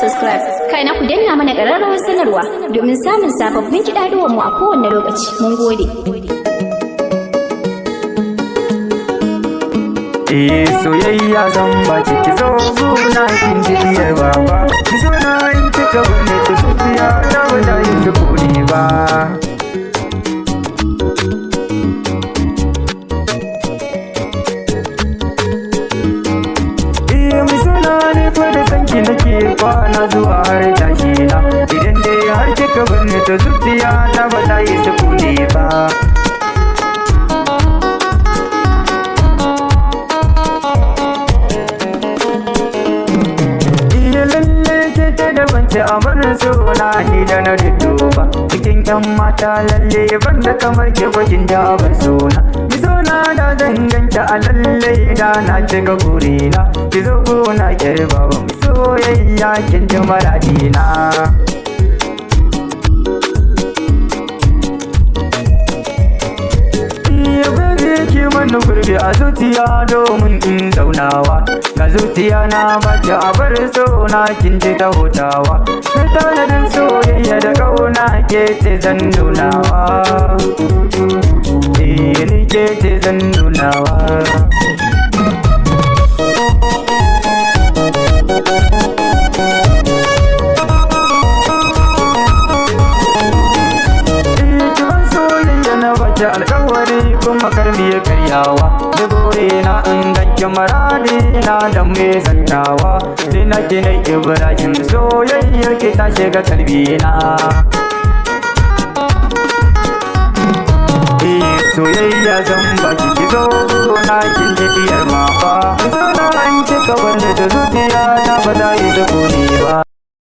subscribe, kai na ku danna mana ƙararrawar sanarwa domin samun sababbin kiɗaɗuwan mu a kowane lokaci. Mun gode. Soyayya zan baki ki zo gona kin jiyar baba ki zo na in kika wanne ta zuciya ta ba da yin sukuni ba. Mai suna ne fa da sanki nake kwana zuwa har tashi na, idan dai har kika wanne ta zuciya ta ba da yin sukuni ba. A barin suna ni da na duba cikin yan mata lalle banda kamar ke gwajin da ban suna ki zo na da danganta a lalle da na cika burina ki zo gona ke baba mu soyayya kin ji maradina. Wani gurbi a zuciya domin in zaunawa ga zuciya na baki a bar sona kin ji ta hutawa na tanadin soyayya da kauna ke ce zan nunawa ni ke ce zan nunawa. Alƙawari kuma karmi ya karyawa da bore na in ganke maradi na da mai zantawa sai na gina Ibrahim soyayyar ki ta shiga kalbina. Soyayya zan baki ki zo na kin ji diyar ma ba zo na an cika wanda da zuciya ta ba za yi da ba.